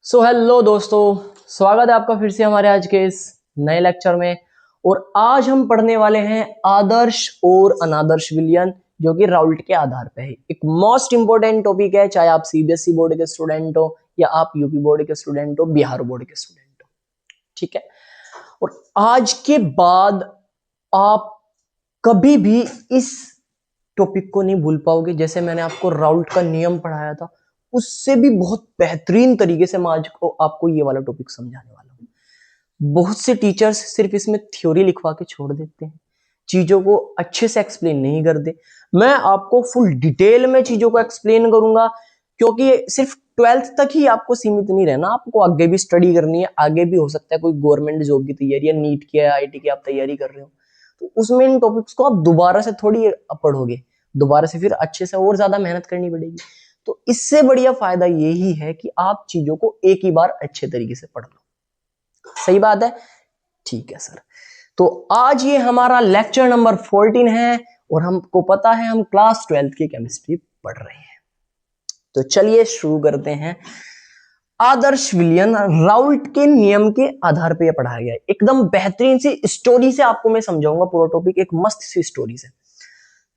Hello दोस्तों, स्वागत है आपका फिर से हमारे आज के इस नए लेक्चर में। और आज हम पढ़ने वाले हैं आदर्श और अनादर्श विलयन, जो कि राउल्ट के आधार पे है। एक मोस्ट इंपोर्टेंट टॉपिक है, चाहे आप सीबीएसई बोर्ड के स्टूडेंट हो या आप यूपी बोर्ड के स्टूडेंट हो, बिहार बोर्ड के स्टूडेंट हो, ठीक है। और आज के बाद आप कभी भी इस टॉपिक को नहीं भूल पाओगे। जैसे मैंने आपको राउल्ट का नियम पढ़ाया था, उससे भी बहुत बेहतरीन तरीके से मैं आज को आपको ये वाला टॉपिक समझाने वाला हूँ। बहुत से टीचर्स सिर्फ इसमें थ्योरी लिखवा के छोड़ देते हैं, चीजों को अच्छे से एक्सप्लेन नहीं करते। मैं आपको फुल डिटेल में चीजों को एक्सप्लेन करूंगा, क्योंकि सिर्फ 12th तक ही आपको सीमित नहीं रहना, आपको आगे भी स्टडी करनी है। आगे भी हो सकता है कोई गवर्नमेंट जॉब की तैयारी है, नीट की, आईआईटी की आप तैयारी कर रहे हो, तो उसमें इन टॉपिक्स को आप दोबारा से थोड़ी पढ़ोगे, दोबारा से फिर अच्छे से और ज्यादा मेहनत करनी पड़ेगी। तो इससे बढ़िया फायदा यही है कि आप चीजों को एक ही बार अच्छे तरीके से पढ़ लो। सही बात है, ठीक है सर। तो आज ये हमारा लेक्चर नंबर 14 है और हमको पता है हम क्लास 12th की केमिस्ट्री पढ़ रहे हैं। तो चलिए शुरू करते हैं। आदर्श विलयन राउल्ट के नियम के आधार पर यह पढ़ाया गया है। एकदम बेहतरीन सी स्टोरी से आपको मैं समझाऊंगा पूरा टॉपिक, एक मस्त सी स्टोरी से,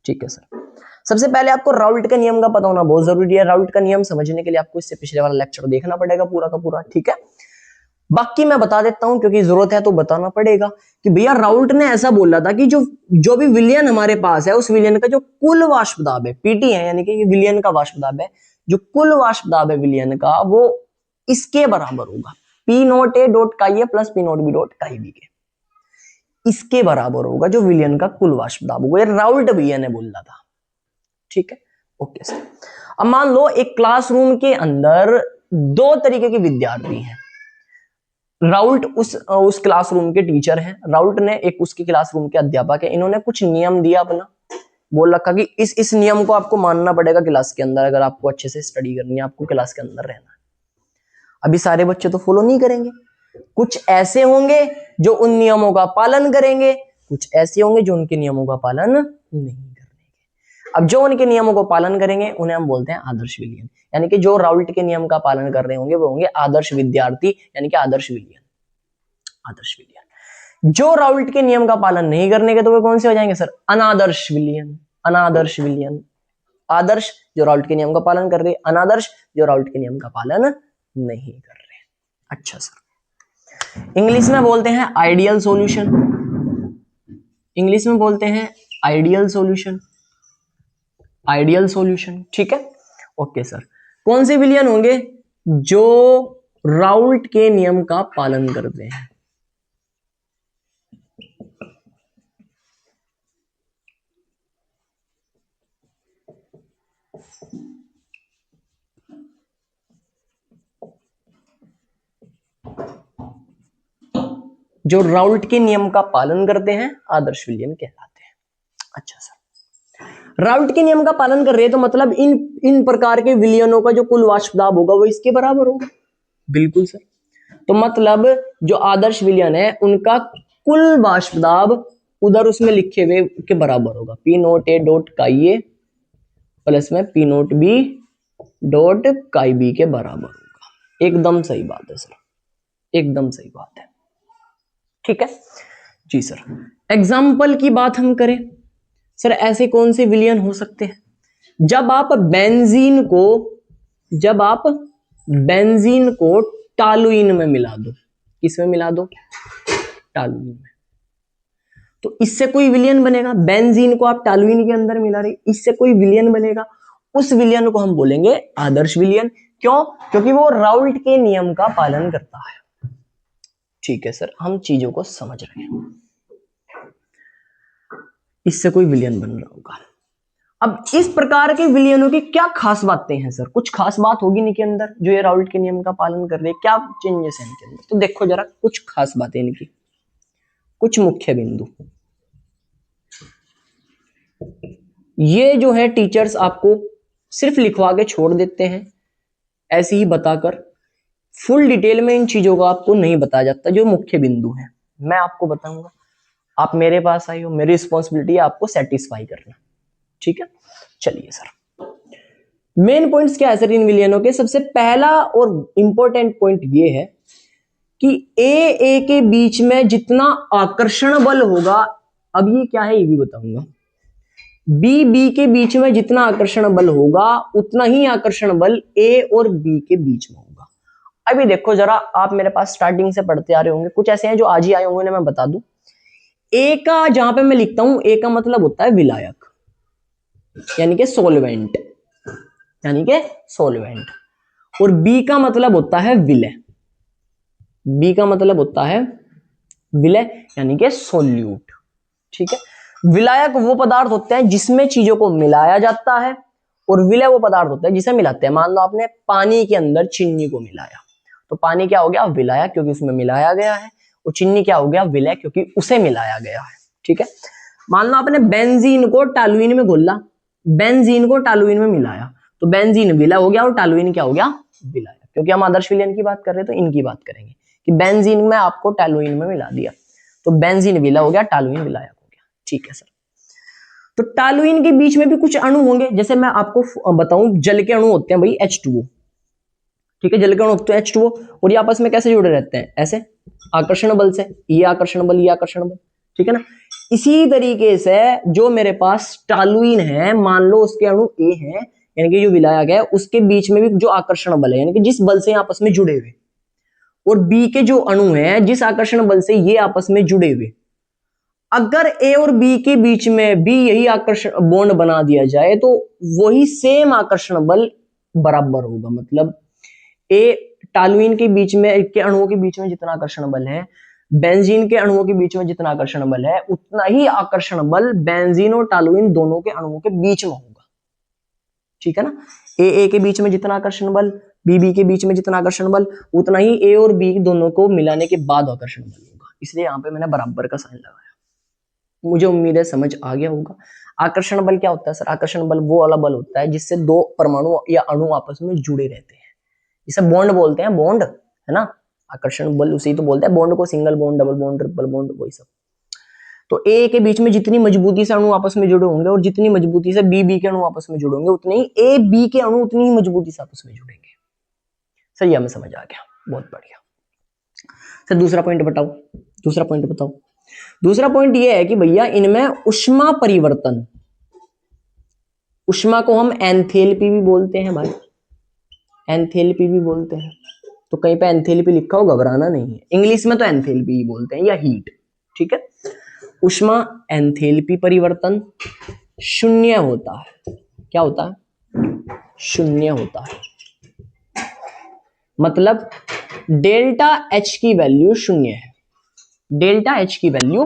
ठीक है सर। सबसे पहले आपको राउल्ट का नियम का पता होना बहुत जरूरी है। राउल्ट का नियम समझने के लिए आपको इससे पिछले वाला लेक्चर देखना पड़ेगा पूरा का पूरा, ठीक है। बाकी मैं बता देता हूं, क्योंकि जरूरत है तो बताना पड़ेगा कि भैया राउल्ट ने ऐसा बोला था कि जो भी विलयन हमारे पास है, उस विलयन का जो कुल वाष्प दाब है, पीटी है, यानी कि ये विलयन का वाष्प दाब है, जो कुल वाष्प दाब है विलयन का, वो इसके बराबर होगा, P note A dot chi A plus P nought B dot chi B के, इसके बराबर होगा जो विलयन का कुल वाष्प दाब होगा। ये राउल्ट भैया ने बोला था, ठीक है, ओके सर। अब मान लो एक क्लासरूम के अंदर दो तरीके के विद्यार्थी हैं। राउल्ट उस क्लासरूम के टीचर हैं, राउल्ट ने एक उसके क्लासरूम के अध्यापक है। इन्होंने कुछ नियम दिया अपना, बोल रखा कि इस नियम को आपको मानना पड़ेगा क्लास के अंदर, अगर आपको अच्छे से स्टडी करनी है, आपको क्लास के अंदर रहना है। अभी सारे बच्चे तो फॉलो नहीं करेंगे, कुछ ऐसे होंगे जो उन नियमों का पालन करेंगे, कुछ ऐसे होंगे जो उनके नियमों का पालन नहीं करेंगे। अब जो उनके नियमों को पालन करेंगे उन्हें हम बोलते हैं आदर्श विलयन, यानी कि जो राउल्ट के नियम का पालन कर रहे होंगे वो होंगे आदर्श विद्यार्थी, यानी कि आदर्श विलयन, आदर्श विलयन। जो राउल्ट के नियम का पालन नहीं करने के तो वे कौन से हो जाएंगे सर? अनादर्श विलयन, अनादर्श विलयन। आदर्श जो राउल्ट के नियम का पालन कर रहे, अनादर्श जो राउल्ट के नियम का पालन नहीं कर रहे। अच्छा सर, इंग्लिश में बोलते हैं आइडियल सॉल्यूशन, इंग्लिश में बोलते हैं आइडियल सॉल्यूशन, आइडियल सॉल्यूशन, ठीक है, ओके सर। कौन से विलयन होंगे? जो राउल्ट के नियम का पालन करते हैं। जो राउल्ट के नियम का पालन करते हैं आदर्श विलयन कहलाते हैं। अच्छा सर, राउल्ट के नियम का पालन कर रहे हैं तो मतलब इन प्रकार के विलयनों का जो कुल वाष्प दाब होगा वो इसके बराबर होगा। बिल्कुल सर, तो मतलब जो आदर्श विलयन है उनका कुल वाष्प दाब उधर उसमें लिखे हुए के बराबर होगा, P note A dot chi A plus में P nought B dot chi B के बराबर होगा। एकदम सही बात है सर, एकदम सही बात है, ठीक है जी सर। एग्जाम्पल की बात हम करें सर, ऐसे कौन से विलयन हो सकते हैं? जब आप बेंजीन को टालुइन में मिला दो, किसमें मिला दो? टालुइन में, तो इससे कोई विलयन बनेगा। बेंजीन को आप टालुइन के अंदर मिला रहे, इससे कोई विलयन बनेगा, उस विलयन को हम बोलेंगे आदर्श विलयन। क्यों? क्योंकि वो राउल्ट के नियम का पालन करता है। ठीक है सर, हम चीजों को समझ रहे हैं, इससे कोई विलयन बन रहा होगा। अब इस प्रकार के विलयनों की क्या खास बातें हैं सर? कुछ खास बात होगी इनके अंदर, जो ये राउल्ट के नियम का पालन कर रहे हैं, क्या चेंजेस हैं इनके अंदर? तो देखो जरा कुछ खास बातें इनकी, कुछ मुख्य बिंदु। ये जो है टीचर्स आपको सिर्फ लिखवा के छोड़ देते हैं, ऐसे ही बताकर, फुल डिटेल में इन चीजों का आपको नहीं बताया जाता। जो मुख्य बिंदु है मैं आपको बताऊंगा, आप मेरे पास आई हो, मेरी रिस्पॉन्सिबिलिटी है आपको सेटिस्फाई करना, ठीक है। चलिए सर, मेन पॉइंट्स क्या है सर इन विलयनों के? सबसे पहला और इंपॉर्टेंट पॉइंट ये है कि ए के बीच में जितना आकर्षण बल होगा, अब ये क्या है ये भी बताऊंगा, बी के बीच में जितना आकर्षण बल होगा उतना ही आकर्षण बल ए और बी के बीच में होगा। अभी देखो जरा, आप मेरे पास स्टार्टिंग से पढ़ते आ रहे होंगे, कुछ ऐसे हैं जो आज ही आए होंगे ना, मैं बता दूं। ए का जहां पे मैं लिखता हूं, ए का मतलब होता है विलायक, यानी कि सोलवेंट, यानी कि सोलवेंट। और बी का मतलब होता है विलय, बी का मतलब होता है विलय यानी कि सोल्यूट। ठीक है, विलायक वो पदार्थ होते हैं जिसमें चीजों को मिलाया जाता है, और विलय वो पदार्थ होते हैं जिसे मिलाते हैं। मान लो आपने पानी के अंदर चीनी को मिलाया, तो पानी क्या हो गया? विलायक, क्योंकि उसमें मिलाया गया है। और चीनी क्या हो गया? विलय, क्योंकि उसे मिलाया गया है। ठीक है, मान लो आपने बेंजीन को टालुइन में घोला, बेंजीन को टालुइन में मिलाया, तो बेंजीन विलय हो गया और टालुइन क्या हो गया? विलायक। क्योंकि हम आदर्श विलयन की बात कर रहे हैं तो इनकी बात करेंगे कि बेंजीन में आपको टालुइन में मिला दिया, तो बेंजीन विलय हो गया, टालुइन विलायक हो गया। ठीक है सर, तो टालुइन के बीच में भी कुछ अणु होंगे, जैसे मैं आपको बताऊं, जल के अणु होते हैं भाई H2O। ठीक है, जल के अणु होते हैं H2O, और ये आपस में कैसे जुड़े रहते हैं? ऐसे, आकर्षण बल से, ये आकर्षण बल, ये आकर्षण बल। ठीक है ना, इसी तरीके से जो मेरे पास टालुइन है, मान लो उसके अणु ए है, यानी कि जो विलायक है, उसके बीच में भी जो आकर्षण बल है, यानी कि जिस बल से आपस में जुड़े हुए, और बी के जो अणु हैं जिस आकर्षण बल से ये आपस में जुड़े हुए, अगर ए और बी के बीच में भी यही आकर्षण बॉन्ड बना दिया जाए तो वही सेम आकर्षण बल बराबर होगा। मतलब ए टालुइन के बीच में के अणुओं के बीच में जितना आकर्षण बल है, बेंजीन के अणुओं के बीच में जितना आकर्षण बल है, उतना ही आकर्षण बल बेंजीन और टालुइन दोनों के अणुओं के बीच में होगा। ठीक है ना, ए के बीच में जितना आकर्षण बल, बी के बीच में जितना आकर्षण बल, उतना ही ए और बी दोनों को मिलाने के बाद आकर्षण बल होगा। इसलिए यहां पे मैंने बराबर का साइन लगाया। मुझे उम्मीद है समझ आ गया होगा। आकर्षण बल क्या होता है सर? आकर्षण बल वो वाला बल होता है जिससे दो परमाणु या अणु आपस में जुड़े रहते हैं, इसे बॉन्ड बोलते हैं, बॉन्ड, है ना। आकर्षण बल उसी तो बोलते हैं, बॉन्ड को single bond, double bond, triple bond, वही सब। तो ए के बीच में जितनी मजबूती से अणु आपस में जुड़े होंगे और जितनी मजबूती से बी के अणु आपस में जुड़े होंगे, उतने ही ए बी के अणु उतनी ही मजबूती से आपस में जुड़ेंगे। सही, हमें समझ आ गया, बहुत बढ़िया। सर दूसरा पॉइंट बताओ, दूसरा पॉइंट बताओ। दूसरा पॉइंट ये है कि भैया इनमें ऊष्मा परिवर्तन, ऊष्मा को हम एंथैल्पी भी बोलते हैं भाई, एंथैल्पी भी बोलते हैं। तो कहीं पे एंथैल्पी लिखा हो, घबराना नहीं है, इंग्लिश में तो एंथैल्पी ही बोलते हैं, या हीट। ठीक है, ऊष्मा एंथैल्पी परिवर्तन शून्य होता है। क्या होता है? शून्य होता है। मतलब डेल्टा H की वैल्यू शून्य है, डेल्टा H की वैल्यू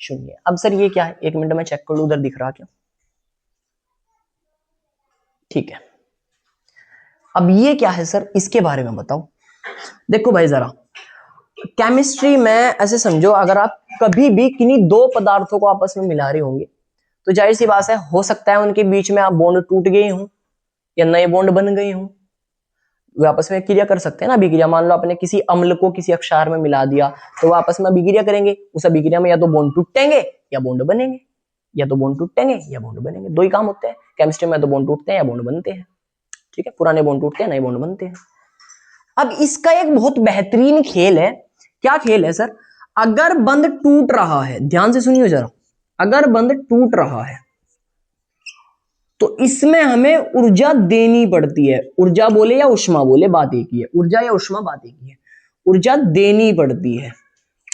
शून्य है। अब सर ये क्या है? एक मिनट में चेक कर लूं, उधर दिख रहा क्या? ठीक है, अब ये क्या है सर, इसके बारे में बताओ। देखो भाई जरा, केमिस्ट्री में ऐसे समझो, अगर आप कभी भी किन्हीं दो पदार्थों को आपस में मिला रहे होंगे तो जाहिर सी बात है, हो सकता है उनके बीच में आप बॉन्ड टूट गए हों या नए बॉन्ड बन गए हों, वे आपस में क्रिया कर सकते हैं ना, अभिक्रिया। मान लो आपने किसी अम्ल को किसी अक्षार में मिला दिया तो वो आपस में अभिक्रिया करेंगे, उस अभिक्रिया में या तो बॉन्ड टूटेंगे या बॉन्ड बनेंगे, या तो बॉन्ड टूटेंगे या बॉन्ड बनेंगे, दो ही काम होते हैं केमिस्ट्री में, तो बॉन्ड टूटते हैं या बॉन्ड बनते हैं। ठीक है, पुराने बॉन्ड टूटते हैं, नए बॉन्ड बनते हैं। अब इसका एक बहुत बेहतरीन खेल है। क्या खेल है सर? अगर बंध टूट रहा है, ध्यान से सुनिए जरा, अगर बंध टूट रहा है तो इसमें हमें ऊर्जा देनी पड़ती है। ऊर्जा बोले या उष्मा बोले, बात एक ही है, ऊर्जा या उष्मा बात एक ही है। ऊर्जा देनी पड़ती है,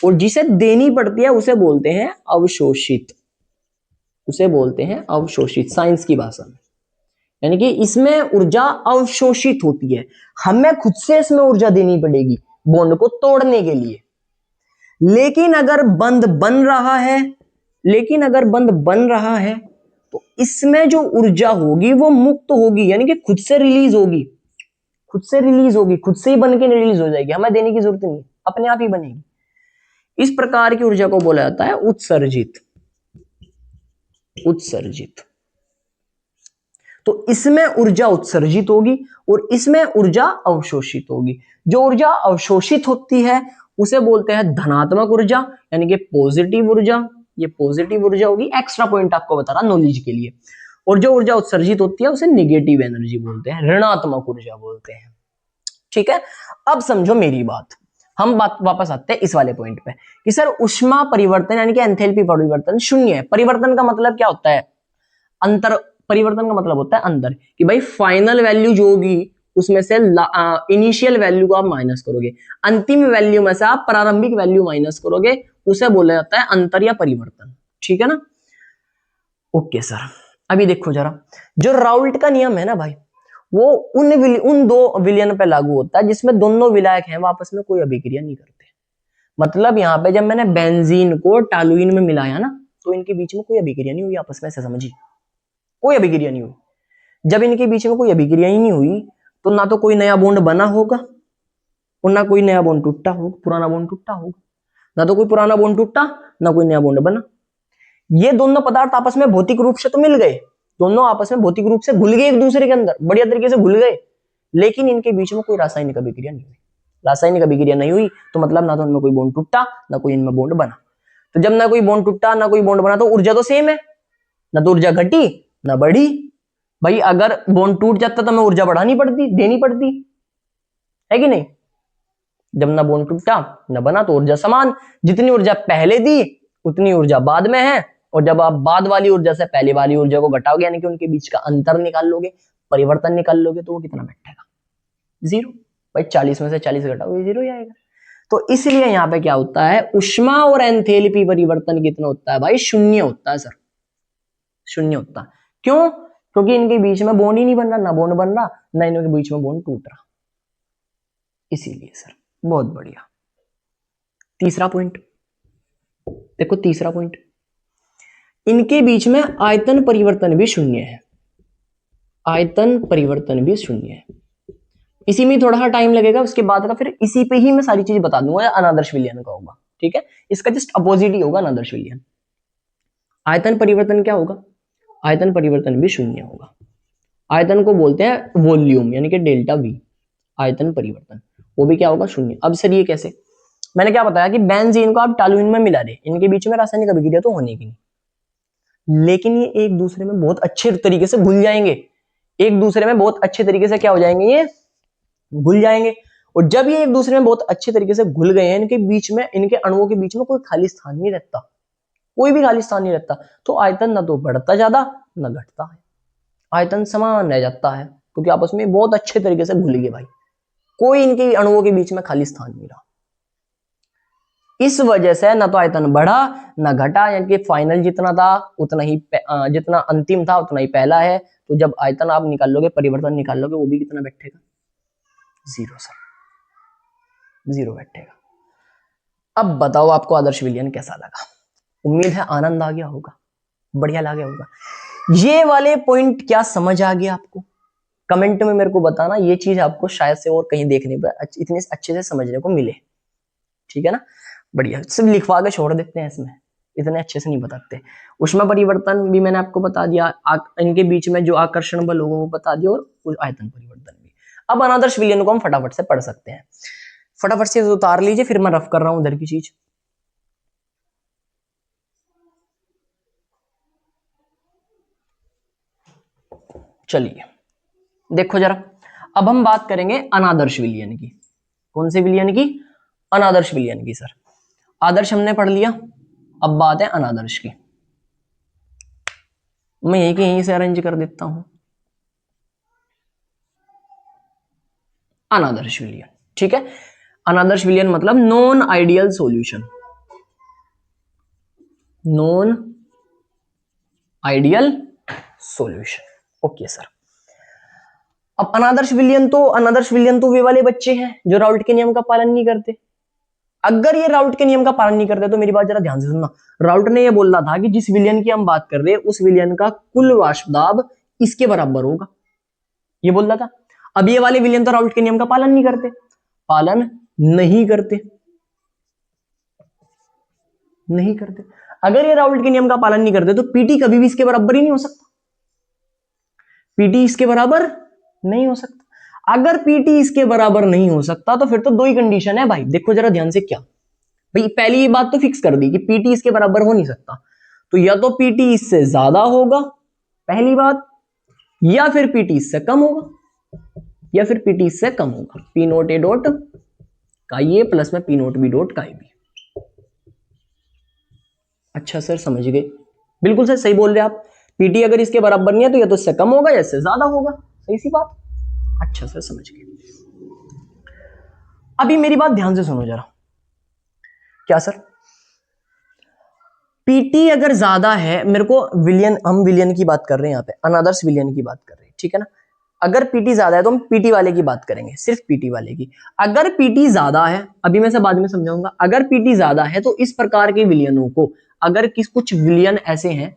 और जिसे देनी पड़ती है उसे बोलते हैं अवशोषित, उसे बोलते हैं अवशोषित साइंस की भाषा में। यानी कि इसमें ऊर्जा अवशोषित होती है, हमें खुद से इसमें ऊर्जा देनी पड़ेगी बॉन्ड को तोड़ने के लिए। लेकिन अगर बंध बन रहा है, लेकिन अगर बंध बन रहा है तो इसमें जो ऊर्जा होगी वो मुक्त होगी, यानी कि खुद से रिलीज होगी, खुद से रिलीज होगी, खुद से ही बन के रिलीज हो जाएगी, हमें देने की जरूरत नहीं, अपने आप ही बनेगी। इस प्रकार की ऊर्जा को बोला जाता है उत्सर्जित, उत्सर्जित। तो इसमें ऊर्जा उत्सर्जित होगी और इसमें ऊर्जा अवशोषित होगी। जो ऊर्जा अवशोषित होती है उसे बोलते हैं धनात्मक ऊर्जा, यानी कि पॉजिटिव ऊर्जा। ये पॉजिटिव ऊर्जा होगी। एक्स्ट्रा पॉइंट आपको बता रहा नॉलेज के लिए। और जो ऊर्जा उत्सर्जित होती है उसे निगेटिव एनर्जी बोलते हैं, ऋणात्मक ऊर्जा बोलते हैं। ठीक है, अब समझो मेरी बात, हम बात वापस आते हैं इस वाले पॉइंट पे कि सर ऊष्मा परिवर्तन यानी कि एंथैल्पी परिवर्तन शून्य है। परिवर्तन का मतलब क्या होता है? अंतर। परिवर्तन का मतलब होता है अंतर, कि भाई फाइनल वैल्यू जो होगी उसमें से इनिशियल वैल्यू को आप माइनस करोगे, अंतिम वैल्यू में से आप प्रारंभिक वैल्यू माइनस करोगे, उसे बोला जाता है अंतर या परिवर्तन। ठीक है ना? ओके सर, अभी देखो जरा, जो राउल्ट का नियम है ना भाई, वो उन दो विलयन पे लागू होता है जिसमें दोनों विलायक हैं वो आपस में कोई अभिक्रिया नहीं करते। मतलब यहाँ पे जब मैंने बेंजीन को टॉलुइन में मिलाया ना, तो इनके बीच में कोई अभिक्रिया नहीं हुई आपस में, ऐसे समझिए, कोई अभिक्रिया नहीं हुई। जब इनके बीच में कोई अभिक्रिया ही नहीं हुई तो ना तो कोई नया बॉन्ड बना होगा और ना कोई नया बॉन्ड टूटा होगा, पुराना बॉन्ड टूटा होगा, ना तो कोई पुराना बॉन्ड टूटा ना कोई नया बॉन्ड बना। ये दोनों पदार्थ आपस में भौतिक रूप से तो मिल गए, दोनों आपस में भौतिक रूप से घुल गए एक दूसरे के अंदर, बढ़िया तरीके से घुल गए, लेकिन इनके बीच में कोई रासायनिक अभिक्रिया नहीं हुई। रासायनिक अभिक्रिया नहीं हुई तो मतलब ना तो इनमें कोई बॉन्ड टूटा ना कोई इनमें बॉन्ड बना। तो जब ना कोई बॉन्ड टूटा ना कोई बॉन्ड बना तो ऊर्जा तो सेम है, ना तो ऊर्जा घटी ना बढ़ी। भाई अगर बॉन्ड टूट जाता तो मैं ऊर्जा बढ़ानी पड़ती, देनी पड़ती है कि नहीं? जब ना बॉन्ड टूटा ना बना तो ऊर्जा समान, जितनी ऊर्जा पहले दी उतनी ऊर्जा बाद में है, और जब आप बाद वाली ऊर्जा से पहले वाली ऊर्जा को घटाओगे यानी कि उनके बीच का अंतर निकाल लोगे, परिवर्तन निकाल लोगे, तो वो कितना बैठेगा? 0। भाई 40 में से 40 घटाओगे 0 ही आएगा। तो इसलिए यहां पे क्या होता है, ऊष्मा और एंथैल्पी परिवर्तन कितना होता है भाई? 0 होता है सर, 0 होता है। क्यों? क्योंकि इनके बीच में बॉन्ड ही नहीं बन रहा, ना बॉन्ड बन रहा ना इनके बीच में बॉन्ड टूट रहा, इसीलिए सर। बहुत बढ़िया। तीसरा पॉइंट देखो, तीसरा पॉइंट, इनके बीच में आयतन परिवर्तन भी 0 है, आयतन परिवर्तन भी 0 है। इसी में थोड़ा सा टाइम लगेगा, उसके बाद का फिर इसी पे ही मैं सारी चीज बता दूंगा, अनादर्श विलयन का होगा। ठीक है, इसका जस्ट अपोजिट ही होगा अनादर्श विलयन। आयतन परिवर्तन क्या होगा? आयतन परिवर्तन भी 0 होगा। आयतन को बोलते हैं वॉल्यूम यानी कि डेल्टा वी। आयतन परिवर्तन वो भी क्या होगा? 0। अब सर ये कैसे? मैंने क्या बताया कि बेंजीन को आप टॉलुइन में मिला रहे, इनके बीच में रासायनिक अभिक्रिया तो होने की नहीं, लेकिन ये एक दूसरे में बहुत अच्छे तरीके से घुल जाएंगे, एक दूसरे में बहुत अच्छे तरीके से क्या हो जाएंगे? ये घुल जाएंगे। और जब ये एक दूसरे में बहुत अच्छे तरीके से घुल गए हैं, इनके बीच में, इनके अणुओं के बीच में कोई खाली स्थान नहीं रहता, कोई भी खाली स्थान नहीं रहता, तो आयतन ना तो बढ़ता ज्यादा ना घटता है, आयतन समान रह जाता है, क्योंकि आपस में बहुत अच्छे तरीके से घुल गए भाई, कोई इनके अणुओं के बीच में खाली स्थान नहीं रहा। इस वजह से ना तो आयतन बढ़ा ना घटा, यानी कि फाइनल जितना था उतना ही, जितना अंतिम था उतना ही पहला है। तो जब आयतन आप निकाल लोगे, परिवर्तन निकाल लोगे, वो भी कितना बैठेगा? 0 सर, 0 बैठेगा। अब बताओ आपको आदर्श विलयन कैसा लगा? उम्मीद है आनंद आ गया होगा, बढ़िया लगा होगा। ये वाले पॉइंट क्या समझ आ गया आपको? कमेंट में मेरे को बताना, ये चीज आपको शायद से और कहीं देखने पर इतने अच्छे से समझने को मिले। ठीक है ना? बढ़िया, सिर्फ लिखवा के छोड़ देते हैं, इसमें इतने अच्छे से नहीं बताते। ऊष्मा परिवर्तन भी मैंने आपको बता दिया, इनके बीच में जो आकर्षण बल होगा वो बता दिया, और आयतन परिवर्तन भी। अब अनादर्श विलयन को हम फटाफट से पढ़ सकते हैं। फटाफट से उतार लीजिए, फिर मैं रफ कर रहा हूं उधर की चीज। चलिए देखो जरा, अब हम बात करेंगे अनादर्श विलयन की। कौन से विलयन की? अनादर्श विलयन की। सर आदर्श हमने पढ़ लिया, अब बात है अनादर्श की। मैं यहीं से अरेंज कर देता हूं, अनादर्श विलयन। ठीक है, अनादर्श विलयन मतलब non ideal solution, non ideal solution. Okay sir. अब अनादर्श विलयन तो वे वाले बच्चे हैं जो राउल्ट के नियम का पालन नहीं करते। अगर ये राउल्ट के नियम का पालन नहीं करते तो मेरी बात जरा ध्यान से सुनना। राउल्ट ने ये बोला था कि जिस विलयन की हम बात कर रहे हैं उस विलयन का कुल वाष्प दाब इसके बराबर होगा, ये बोल रहा था। अब ये वाले विलयन तो राउल्ट के नियम का पालन नहीं करते, पालन नहीं करते, नहीं करते। अगर ये राउल्ट के नियम का पालन नहीं करते तो पीटी कभी भी इसके बराबर ही नहीं हो सकता, पीटी इसके बराबर नहीं हो सकता। अगर पीटी इसके बराबर नहीं हो सकता तो फिर तो दो ही कंडीशन है भाई, देखो जरा ध्यान से। क्या भाई? पहली ये बात तो फिक्स कर दी कि पीटी इसके बराबर हो नहीं सकता, तो या तो पीटी इससे ज्यादा होगा पहली बात, या फिर पीटी इससे कम होगा, या फिर पीटी इससे कम होगा। पी नोट ए डॉट का ये प्लस में पी नोट बी डॉट का बी। अच्छा सर समझ गए, बिल्कुल सर सही बोल रहे आप। पीटी अगर इसके बराबर नहीं है तो या तो इससे कम होगा या इससे ज्यादा होगा, सही सी बात। अच्छा सर समझ गए। अभी मेरी बात ध्यान से सुनो जरा। क्या सर, पीटी अगर ज्यादा है, मेरे को विलियन, हम विलियन की बात कर रहे हैं यहाँ पे, अनादर्श विलियन की बात कर रहे हैं, ठीक है ना। अगर पीटी ज्यादा है तो हम पीटी वाले की बात करेंगे, सिर्फ पीटी वाले की। अगर पीटी ज्यादा है, अभी मैं से बाद में समझाऊंगा, अगर पीटी ज्यादा है तो इस प्रकार के विलियनों को, अगर कुछ विलियन ऐसे हैं,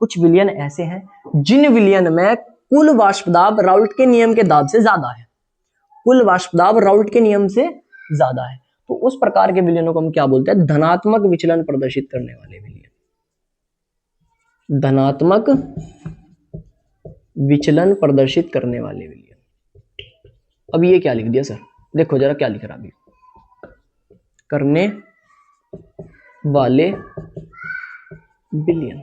कुछ विलियन ऐसे हैं जिन विलियन में कुल वाष्प दाब राउल्ट के नियम के दाब से ज्यादा है, कुल वाष्प दाब राउल्ट के नियम से ज्यादा है, तो उस प्रकार के विलियनों को हम क्या बोलते हैं? धनात्मक विचलन प्रदर्शित करने वाले विलियन। धनात्मक विचलन प्रदर्शित करने वाले विलियन। अब ये क्या लिख दिया सर, देखो जरा क्या लिख रहा अभी, करने वाले विलियन।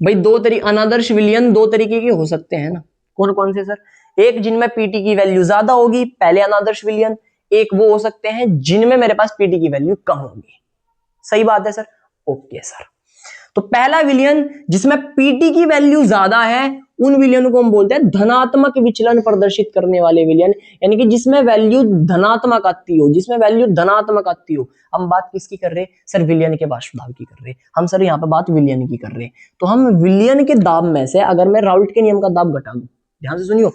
भाई दो तरीके, अनादर्श विलियन दो तरीके के हो सकते हैं ना, कौन कौन से सर? एक जिनमें पीटी की वैल्यू ज्यादा होगी, पहले अनादर्श विलियन। एक वो हो सकते हैं जिनमें मेरे पास पीटी की वैल्यू कम होगी। सही बात है सर, ओके सर। तो पहला विलियन जिसमें पीटी की वैल्यू ज्यादा है, उन विलियन को हम बोलते हैं धनात्मक विचलन प्रदर्शित करने वाले विलियन, यानी कि जिसमें वैल्यू धनात्मक आती हो, जिसमें वैल्यू धनात्मक आती हो। हम बात किसकी कर रहे हैं सर? विलियन के वाष्प दाब की कर रहे हैं हम सर, यहाँ पे बात विलियन की कर रहे हैं। तो हम विलियन के दाब में से अगर मैं राउल्ट के नियम का दाब घटा दूं, ध्यान से सुनियो,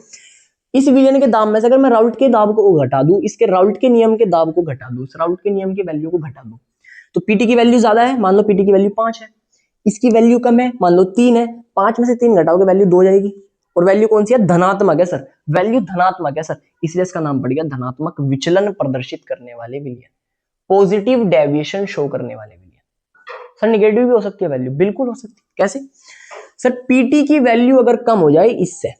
इस विलियन के दाब में से अगर मैं राउल्ट के दाब को घटा दूं, इसके राउल्ट के नियम के दाब को घटा दूं, राउल्ट के नियम की वैल्यू को घटा दूं, तो पीटी की वैल्यू ज्यादा है, मान लो पीटी की वैल्यू 5 है, इसकी वैल्यू कम है, मान लो 3 है, 5 में से 3 घटाओगे वैल्यू 2 जाएगी। और वैल्यू कौन सी है? धनात्मक है सर, वैल्यू धनात्मक है सर, इसलिए इसका नाम पड़ गया धनात्मक विचलन प्रदर्शित करने वाले विलियन, पॉजिटिव डेविएशन शो करने वाले विलियन। सर निगेटिव भी हो सकती है वैल्यू, बिल्कुल हो सकती है। कैसे सर? पीटी की वैल्यू अगर कम हो जाए इससे,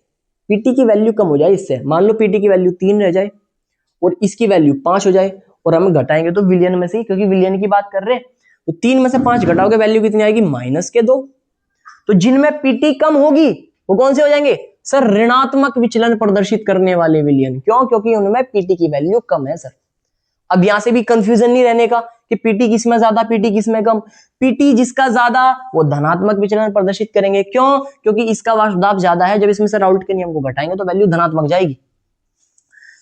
पीटी की वैल्यू कम हो जाए इससे, मान लो पीटी की वैल्यू 3 रह जाए और इसकी वैल्यू 5 हो जाए, और हम घटाएंगे तो विलियन में से ही, क्योंकि विलियन की बात कर रहे हैं, तो 3 में से 5 घटाओगे वैल्यू कितनी आएगी? -2। तो जिनमें पीटी कम होगी वो कौन से हो जाएंगे सर? ऋणात्मक विचलन प्रदर्शित करने वाले विलियन। क्यों? क्योंकि उनमें पीटी की वैल्यू कम है सर। अब यहां से भी कंफ्यूजन नहीं रहने का कि पीटी किसमें ज्यादा, पीटी किसमें कम। पीटी जिसका ज्यादा वो धनात्मक विचलन प्रदर्शित करेंगे। क्यों? क्योंकि इसका वाष्प दाब ज्यादा है, जब इसमें से राउल्ट के नियम को घटाएंगे तो वैल्यू धनात्मक जाएगी।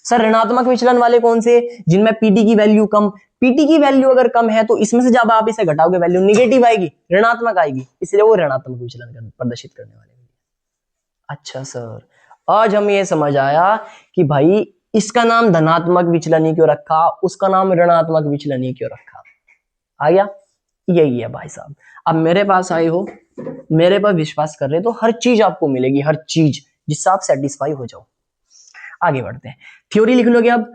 सर ऋणात्मक विचलन वाले कौन से? जिनमें पीटी की वैल्यू कम। पीटी की वैल्यू अगर कम है तो इसमें से जब आप इसे घटाओगे वैल्यू निगेटिव आएगी, ऋणात्मक आएगी, इसलिए वो ऋणात्मक विचलन प्रदर्शित करने वाले। अच्छा सर, आज हमें ये समझ आया कि भाई इसका नाम धनात्मक विचलनी क्यों रखा, उसका नाम ऋणात्मक विचलनी क्यों रखा। आ गया? यही है भाई साहब। अब मेरे पास आए हो, मेरे पर विश्वास कर रहे तो हर चीज आपको मिलेगी, हर चीज, जिससे आप सेटिस्फाई हो जाओ। आगे बढ़ते हैं, थ्योरी लिख लोगे। अब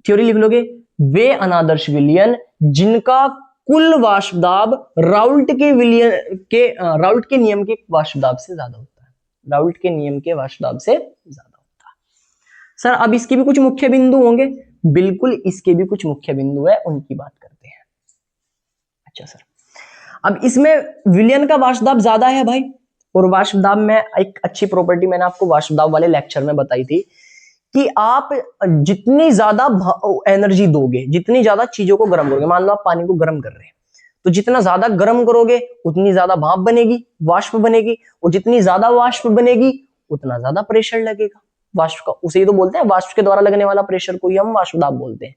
थ्योरी लिख लोगे, वे अनादर्श विलियन जिनका कुल वाष्प दाब राउल्ट के नियम के वाष्प दाब से ज्यादा होता है, राउल्ट के नियम के वाष्प दाब से ज्यादा होता है। सर अब इसके भी कुछ मुख्य बिंदु होंगे, बिल्कुल इसके भी कुछ मुख्य बिंदु है, उनकी बात करते हैं। अच्छा सर, अब इसमें विलियन का वाष्प दाब ज्यादा है भाई, और वाष्प दाब में एक अच्छी प्रॉपर्टी मैंने आपको वाष्प दाब वाले लेक्चर में बताई थी कि आप जितनी ज्यादा एनर्जी दोगे, जितनी ज्यादा चीजों को गर्म करोगे, मान लो आप पानी को गर्म कर रहे हैं, तो जितना ज्यादा गर्म करोगे उतनी ज्यादा भाप बनेगी, वाष्प बनेगी, और जितनी ज्यादा वाष्प बनेगी उतना ज्यादा प्रेशर लगेगा वाष्प का। उसे ही तो बोलते हैं, वाष्प के द्वारा लगने वाला प्रेशर को ही हम वाष्प दाब बोलते हैं।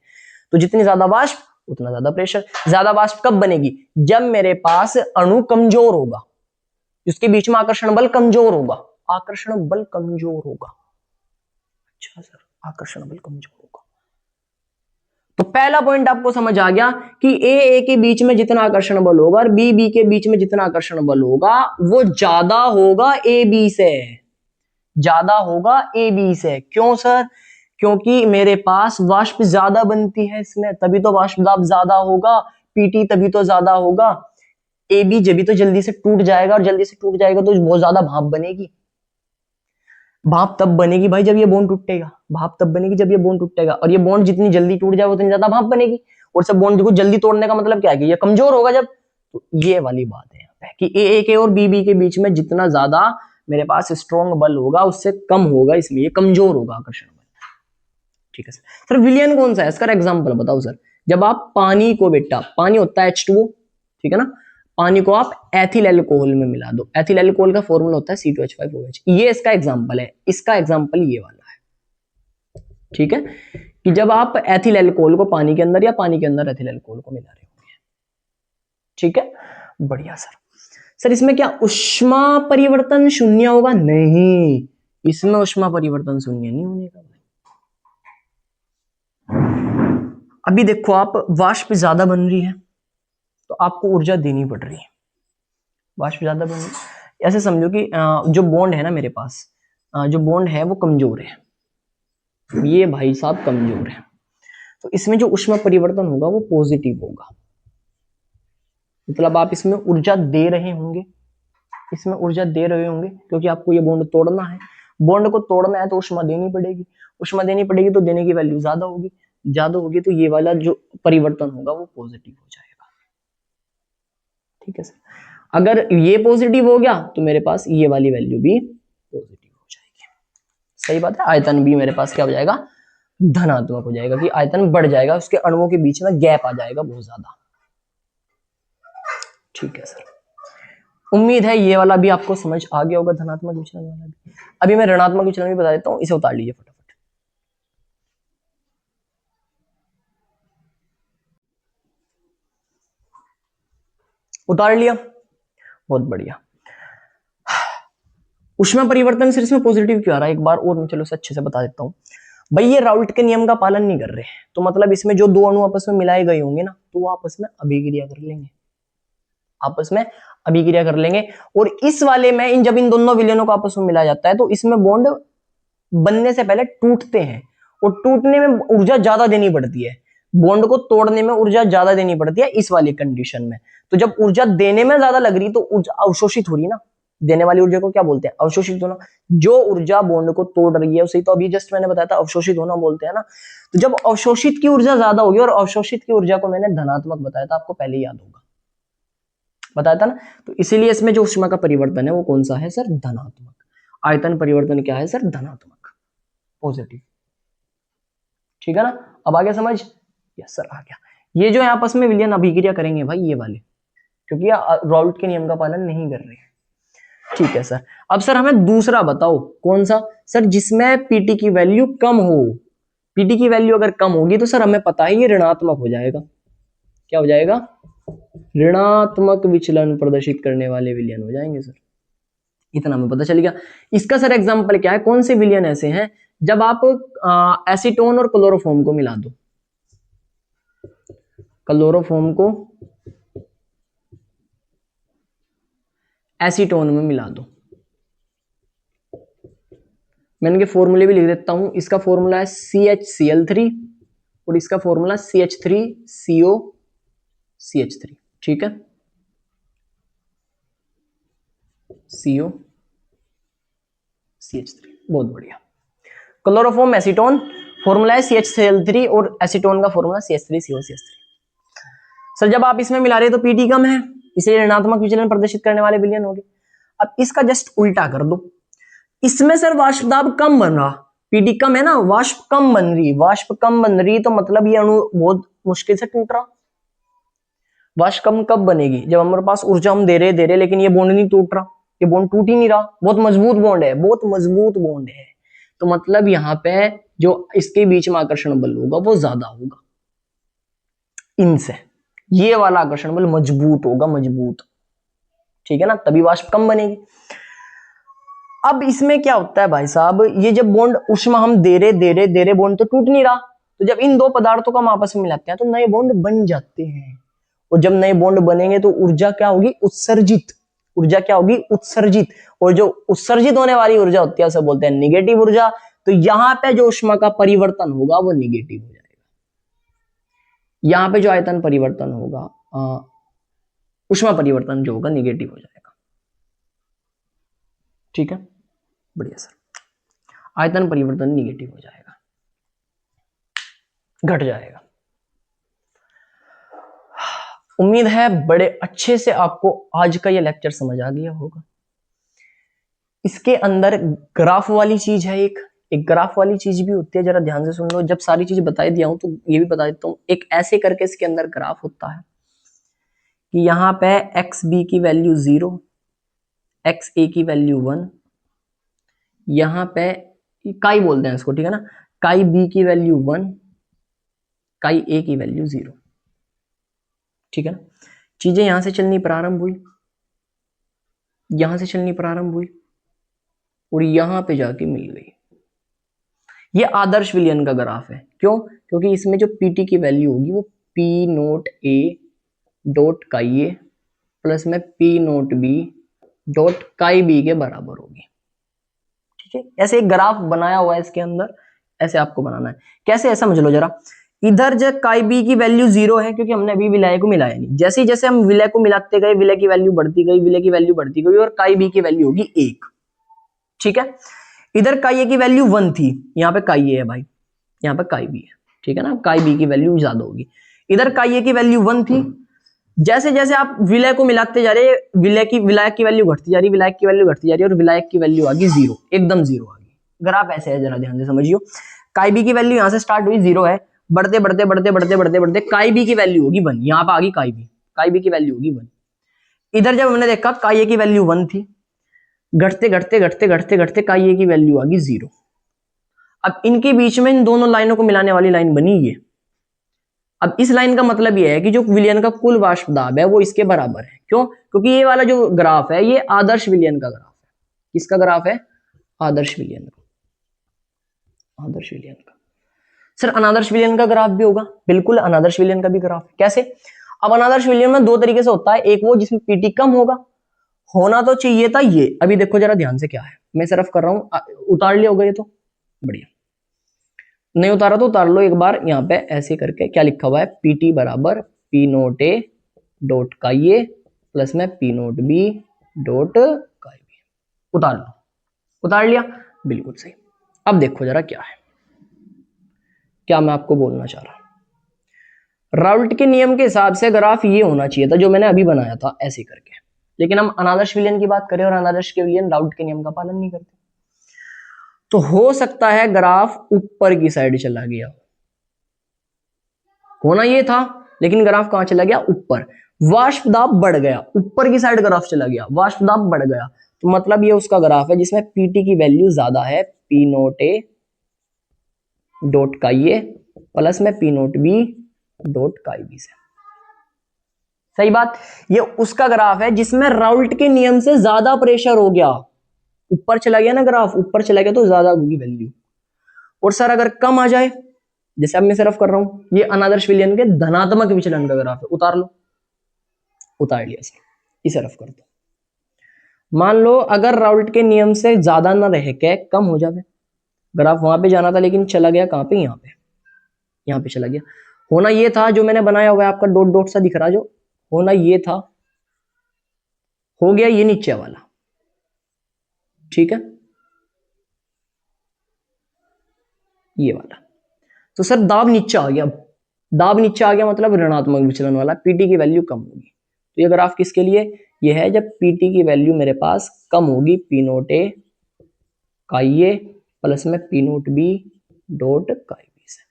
तो जितनी ज्यादा वाष्प उतना ज्यादा प्रेशर। ज्यादा वाष्प कब बनेगी? जब मेरे पास अणु कमजोर होगा, उसके बीच में आकर्षण बल कमजोर होगा, आकर्षण बल कमजोर होगा। अच्छा सर, आकर्षण बल कमजोर होगा। तो पहला पॉइंट आपको समझ आ गया कि ए के बीच में जितना आकर्षण बल होगा और बी के बीच में जितना आकर्षण बल होगा वो ज्यादा होगा ए बी से, ज्यादा होगा ए बी से। क्यों सर? क्योंकि मेरे पास वाष्प ज्यादा बनती है इसमें, तभी तो वाष्प दाब ज्यादा होगा, पीटी तभी तो ज्यादा होगा। ए बी जब भी तो जल्दी से टूट जाएगा, और जल्दी से टूट जाएगा तो बहुत ज्यादा भाप बनेगी। भाप तब बनेगी भाई जब ये बॉन्ड टूटेगा, भाप तब बनेगी जब ये बॉन्ड टूटेगा, और ये बॉन्ड जितनी जल्दी टूट जाए उतनी ज्यादा भाप बनेगी। और सब बॉन्ड को जल्दी तोड़ने का मतलब क्या है कि ये कमजोर होगा जब। तो ये वाली बात है यहाँ पे कि ए के और बी के बीच में जितना ज्यादा मेरे पास स्ट्रॉन्ग बल होगा उससे कम होगा, इसलिए ये कमजोर होगा आकर्षण बल। ठीक है सर, विलियन कौन सा है इसका एग्जांपल बताओ सर। जब आप पानी को, बेटा पानी होता है H2O, ठीक है ना, पानी को आप एथिल एल्कोहल में मिला दो, एथिल एल्कोहल का फॉर्मूला होता है C2H5OH, ये इसका एग्जांपल है, इसका एग्जांपल ये वाला है। ठीक है, कि जब आप एथिल एल्कोहल को पानी के अंदर या पानी के अंदर एथिल एल्कोहल को मिला रहे होंगे। ठीक है, बढ़िया सर। सर इसमें क्या ऊष्मा परिवर्तन शून्य होगा? नहीं, इसमें ऊष्मा परिवर्तन शून्य नहीं होने का। अभी देखो आप वाष्प ज्यादा बन रही है तो आपको ऊर्जा देनी पड़ रही है, वाष्प ज्यादा बन रही है। ऐसे समझो कि जो बॉन्ड है ना मेरे पास, जो बॉन्ड है वो कमजोर है, ये भाई साहब कमजोर है, तो इसमें जो ऊष्मा परिवर्तन होगा वो पॉजिटिव होगा। मतलब आप इसमें ऊर्जा दे रहे होंगे, इसमें ऊर्जा दे रहे होंगे क्योंकि आपको ये बॉन्ड तोड़ना है, बॉन्ड को तोड़ना है तो ऊष्मा देनी पड़ेगी, ऊष्मा देनी पड़ेगी तो देने की वैल्यू ज्यादा होगी, ज्यादा होगी तो ये वाला जो परिवर्तन होगा वो पॉजिटिव हो जाएगा। ठीक है सर, अगर ये पॉजिटिव हो गया तो मेरे पास ये वाली वैल्यू भी पॉजिटिव हो जाएगी। सही बात है, आयतन भी मेरे पास क्या हो जाएगा? धनात्मक हो जाएगा, कि आयतन बढ़ जाएगा, उसके अणुओं के बीच में गैप आ जाएगा बहुत ज्यादा। ठीक है सर, उम्मीद है ये वाला भी आपको समझ आ गया होगा, धनात्मक विचलन वाला भी। अभी मैं ऋणात्मक विचलन भी बता देता हूं, इसे उतार लीजिए फटाफट। उतार लिया, बहुत बढ़िया। ऊष्मा परिवर्तन सिर्फ इसमें पॉजिटिव क्यों आ रहा है, एक बार और मैं चलो से अच्छे से बता देता हूं। भाई ये राउल्ट के नियम का पालन नहीं कर रहे, तो मतलब इसमें जो दो अणु आपस में मिलाए गए होंगे ना, तो वो आपस में अभिक्रिया कर लेंगे, आपस में अभिक्रिया कर लेंगे। और इस वाले में जब इन दोनों विलयनों को आपस में मिलाया जाता है तो इसमें बॉन्ड बनने से पहले टूटते हैं, और टूटने में ऊर्जा ज्यादा देनी पड़ती है, बॉन्ड को तोड़ने में ऊर्जा ज्यादा देनी पड़ती है इस वाली कंडीशन में। तो जब ऊर्जा देने में ज्यादा लग रही तो ऊर्जा अवशोषित हो रही ना, देने वाली ऊर्जा को क्या बोलते हैं? अवशोषित होना। जो ऊर्जा बॉन्ड को तोड़ रही है उसे तो अभी जस्ट मैंने बताया था अवशोषित होना बोलते हैं ना। तो जब अवशोषित की ऊर्जा ज्यादा होगी, और अवशोषित की ऊर्जा को मैंने धनात्मक बताया था, आपको पहले याद होगा, बताया था ना। तो इसीलिए इसमें जो ऊष्मा का परिवर्तन है वो कौन सा है सर? धनात्मक। आयतन परिवर्तन क्या है सर? धनात्मक, पॉजिटिव। ठीक है ना, अब आ गया समझ? यस सर आ गया। ये जो है आपस में विलयन अभिक्रिया करेंगे भाई ये वाले, क्योंकि राउल्ट के नियम का पालन नहीं कर रहे हैं। ठीक है सर, अब सर हमें दूसरा बताओ, कौन सा सर? जिसमें पीटी की वैल्यू कम हो। पीटी की वैल्यू अगर कम होगी तो सर हमें पता है ये ऋणात्मक हो जाएगा। क्या हो जाएगा? ऋणात्मक विचलन प्रदर्शित करने वाले विलयन हो जाएंगे सर, इतना हमें पता चल गया। इसका सर एग्जांपल क्या है? कौन से विलयन ऐसे हैं जब आप एसीटोन और क्लोरोफॉर्म को मिला दो, क्लोरोफॉर्म को एसीटोन में मिला दो। मैं इनके फॉर्मूले भी लिख देता हूं, इसका फॉर्मूला है CHCl3 और इसका फॉर्मूला CH3COCH3। ठीक है, COCH3, बहुत बढ़िया। क्लोरोफॉर्म एसीटोन फॉर्मूला है CHCl3 और एसीटोन का फॉर्मूला CH3COCH3। सर जब आप इसमें मिला रहे तो पीटी कम है, इसलिए ऋणात्मक विचलन प्रदर्शित करने वाले विलयन हो गए। अब इसका जस्ट उल्टा कर दो, इसमें सर वाष्प दाब कम बन रहा, पीडी कम है ना, वाष्प कम बन रही, वाष्प कम बन रही तो मतलब ये अणु बहुत मुश्किल से टूट रहा। वाष्प कम कब बनेगी? जब हमारे पास ऊर्जा हम दे रहे लेकिन ये बॉन्ड नहीं टूट रहा, ये बॉन्ड टूट ही नहीं रहा, बहुत मजबूत बॉन्ड है, बहुत मजबूत बॉन्ड है। तो मतलब यहाँ पे जो इसके बीच में आकर्षण बल होगा वो ज्यादा होगा इनसे, ये वाला आकर्षण बल मजबूत होगा, मजबूत। ठीक है ना, तभी वाष्प कम बनेगी। अब इसमें क्या होता है भाई साहब, ये जब बॉन्ड ऊष्मा हम दे रहे बॉन्ड तो टूट नहीं रहा, तो जब इन दो पदार्थों को हम आपस में मिलाते हैं तो नए बॉन्ड बन जाते हैं, और जब नए बॉन्ड बनेंगे तो ऊर्जा क्या होगी? उत्सर्जित। ऊर्जा क्या होगी? उत्सर्जित। और जो उत्सर्जित होने वाली ऊर्जा होती है उसे बोलते हैं निगेटिव ऊर्जा। तो यहां पे जो ऊष्मा का परिवर्तन होगा वो निगेटिव हो जाएगा, यहां पे जो आयतन परिवर्तन होगा, ऊष्मा परिवर्तन जो होगा निगेटिव हो जाएगा। ठीक है, बढ़िया सर, आयतन परिवर्तन निगेटिव हो जाएगा, घट जाएगा। उम्मीद है बड़े अच्छे से आपको आज का ये लेक्चर समझ आ गया होगा। इसके अंदर ग्राफ वाली चीज है, एक ग्राफ वाली चीज भी होती है, जरा ध्यान से सुन लो। जब सारी चीज बता दिया हूं तो ये भी बता देता हूं। एक ऐसे करके इसके अंदर ग्राफ होता है कि यहाँ पे एक्स बी की वैल्यू 0, एक्स ए की वैल्यू 1, यहाँ पे काई बोलते हैं इसको, ठीक है ना, काई बी की वैल्यू 1, काई ए की वैल्यू 0, ठीक है ना। चीजें यहां से चलनी प्रारंभ हुई, यहां से चलनी प्रारंभ हुई और यहां पे जाके मिल गई। ये आदर्श विलयन का ग्राफ है। क्यों? क्योंकि इसमें जो पीटी की वैल्यू होगी वो P note A dot chi A plus में P nought B dot chi B के बराबर होगी, ठीक है। ऐसे एक ग्राफ बनाया हुआ है इसके अंदर, ऐसे आपको बनाना है। कैसे, ऐसा समझ लो जरा। इधर जब काई बी की वैल्यू 0 है क्योंकि हमने अभी विलय को मिलाया नहीं। जैसे जैसे हम विलय को मिलाते गए विलय की वैल्यू बढ़ती गई, विलय की वैल्यू बढ़ती गई और काई बी की वैल्यू होगी 1, ठीक है। इधर काई ए की वैल्यू 1 थी, यहाँ पे काई ए है भाई, यहाँ पे काई बी है, ठीक है ना। काई बी की वैल्यू ज्यादा होगी। इधर काई ए की वैल्यू 1 थी। जैसे जैसे आप विलय को मिलाते जा रहे, विलायक की वैल्यू घटती जा रही, विलायक की वैल्यू घटती जा रही और विलायक की वैल्यू आ गई 0, एकदम 0 आ गई। ग्राफ ऐसे है, जरा ध्यान से समझियो। काई बी की वैल्यू यहां से स्टार्ट हुई 0 है, बढ़ते बढ़ते बढ़ते बढ़ते बढ़ते बढ़ते काई बी की वैल्यू होगी 1, यहाँ पे आ गई काई बी की वैल्यू होगी 1। इधर जब हमने देखा काई ए की वैल्यू 1 थी, घटते घटते घटते घटते घटते काई ए की वैल्यू आ गई 0। अब इनके बीच में इन दोनों लाइनों को मिलाने वाली लाइन बनी ये। अब इस लाइन का मतलब ये है कि जो विलयन का कुल वाष्प दाब है वो इसके बराबर है। क्यों? क्योंकि ये वाला जो ग्राफ है ये आदर्श विलयन का ग्राफ है। किसका ग्राफ है? आदर्श विलयन का। आदर्श विलयन का। सर अनादर्श विलयन का ग्राफ भी होगा? बिल्कुल, अनादर्श विलयन का भी ग्राफ। कैसे? अब अनादर्श विलयन में दो तरीके से होता है, एक वो जिसमें पीटी कम होगा, होना तो चाहिए था ये। अभी देखो जरा ध्यान से क्या है, मैं सिर्फ कर रहा हूं, उतार लिया होगा ये तो बढ़िया। नहीं उतारा तो उतार लो एक बार। यहाँ पे ऐसे करके क्या लिखा हुआ है, पीटी बराबर P note A dot chi A plus में P nought B dot chi B. उतार लो, उतार लिया, बिल्कुल सही। अब देखो जरा क्या है, क्या मैं आपको बोलना चाह रहा हूं। राउल्ट के नियम के हिसाब से ग्राफ ये होना चाहिए था जो मैंने अभी बनाया था ऐसे करके, लेकिन हम अनादर्श विलयन की बात करें और अनादर्श के विलयन राउल्ट के नियम का पालन नहीं करते, तो हो सकता है ग्राफ ऊपर की साइड चला गया। होना ये था लेकिन ग्राफ कहां चला गया? ऊपर। वाष्प दाब बढ़ गया, ऊपर की साइड ग्राफ चला गया, वाष्प दाब बढ़ गया। तो मतलब ये उसका ग्राफ है जिसमें पीटी की वैल्यू ज्यादा है, P note A dot chi A plus में P nought B dot chi B से। सही बात। ये उसका ग्राफ है जिसमें राउल्ट के नियम से ज्यादा प्रेशर हो गया, ऊपर चला गया ना ग्राफ, ऊपर चला गया तो ज्यादा होगी वैल्यू। और सर अगर कम आ जाए, जैसे अब मैं सिर्फ कर रहा हूं, ये अनादर्श विलयन के धनात्मक विचलन का ग्राफ है। उतार लो, उतार लिया सर, इसे रफ कर दो। मान लो अगर राउल्ट के नियम से ज्यादा ना रह के कम हो जाए, ग्राफ वहां पे जाना था लेकिन चला गया कहां पे? यहाँ पे चला गया। होना ये था जो मैंने बनाया हुआ है आपका डॉट डॉट सा दिख रहा, जो होना ये था हो गया ये नीचे वाला, ठीक है, ये वाला। तो सर दाब नीचे आ गया, दाब नीचे आ गया मतलब ऋणात्मक विचलन वाला, पीटी की वैल्यू कम होगी। तो ये ग्राफ किसके लिए? ये है जब पीटी की वैल्यू मेरे पास कम होगी, पी नोट ए काई ए प्लस में P nought B dot chi B से।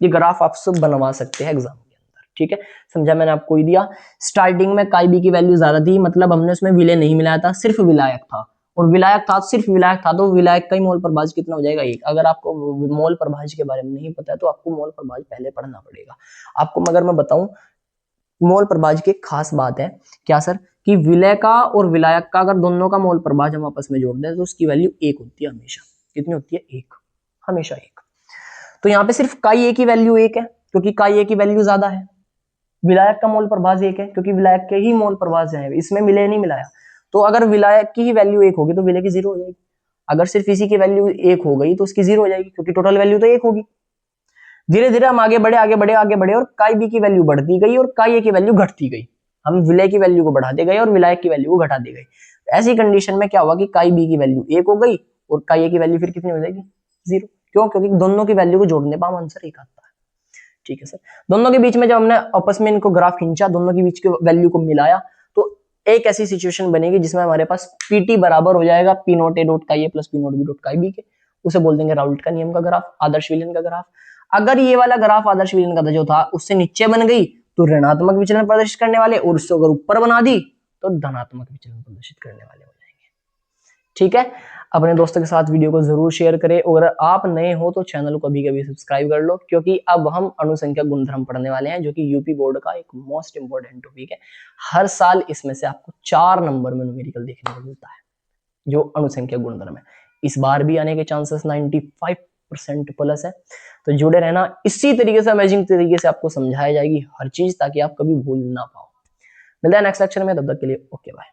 ये ग्राफ आप सब बनवा सकते हैं एग्जाम के अंदर, ठीक है। समझा मैंने आपको ही दिया। स्टार्टिंग में काई बी की वैल्यू ज्यादा थी, मतलब हमने उसमें विलय नहीं मिलाया था, सिर्फ विलायक था, और विलायक था सिर्फ विलायक था, तो विलायक का ही मोल प्रभाज कितना हो जाएगा? 1। अगर आपको मोल प्रभाज के बारे में नहीं पता है तो आपको मोल प्रभाज पहले पढ़ना पड़ेगा। आपको अगर मैं बताऊं, मोल प्रभाज की खास बात है क्या सर, कि विलय का और विलायक का अगर दोनों का मोल प्रभाज हम आपस में जोड़ दें तो उसकी वैल्यू 1 होती है हमेशा। कितनी होती है? 1, हमेशा 1। तो यहाँ पे सिर्फ काई ए की वैल्यू 1 है क्योंकि काई ए की वैल्यू ज्यादा है। विलायक का मोल प्रभाज 1 है क्योंकि विलायक के ही मोल प्रभाज है, इसमें विलय नहीं मिलाया। तो अगर विलायक की ही वैल्यू 1 होगी तो विलय की 0 हो जाएगी। अगर सिर्फ इसी की वैल्यू 1 हो गई तो उसकी 0 हो जाएगी क्योंकि टोटल वैल्यू तो 1 होगी। धीरे धीरे हम आगे बढ़े आगे बढ़े आगे बढ़े और काई बी की वैल्यू बढ़ती गई और काई ए की वैल्यू घटती गई। हम विलय की वैल्यू को बढ़ाते गए और विलायक की वैल्यू को घटाते गए। ऐसी कंडीशन में क्या हुआ कि काई बी की वैल्यू 1 हो गई और काई ए की वैल्यू फिर कितनी हो जाएगी? 0। क्यों? क्योंकि दोनों की वैल्यू को जोड़ने पर आंसर 1 आता है, ठीक है सर। दोनों के बीच में जब हमने आपस में इनको ग्राफ खींचा, दोनों के बीच के वैल्यू को मिलाया तो एक ऐसी सिचुएशन बनेगी जिसमें हमारे पास पीटी बराबर हो जाएगा पी नॉट ए डॉट का A plus P nought B dot का बी के, उसे बोल देंगे राउल्ट का नियम का ग्राफ, आदर्श विलयन का ग्राफ। अगर ये वाला ग्राफ आदर्श विलयन का जो था उससे नीचे बन गई तो ऋणात्मक विचलन प्रदर्शित करने वाले, और उससे अगर ऊपर बना दी तो धनात्मक विचलन प्रदर्शित करने वाले हो जाएंगे। ठीक है, अपने दोस्तों के साथ वीडियो को जरूर शेयर करें, और अगर आप नए हो तो चैनल को कभी सब्सक्राइब कर लो, क्योंकि अब हम अनुसंख्या गुणधर्म पढ़ने वाले हैं, जो कि यूपी बोर्ड का एक मोस्ट इंपोर्टेंट टॉपिक है। हर साल इसमें से आपको 4 नंबर में न्यूमेरिकल देखने को मिलता है, जो अनुसंख्या गुणधर्म है। इस बार भी आने के चांसेस 95% प्लस है, तो जुड़े रहना। इसी तरीके से अमेजिंग तरीके से आपको समझाई जाएगी हर चीज, ताकि आप कभी भूल ना पाओ। मिलता है नेक्स्ट लेक्चर में, तब तक के लिए ओके बाय।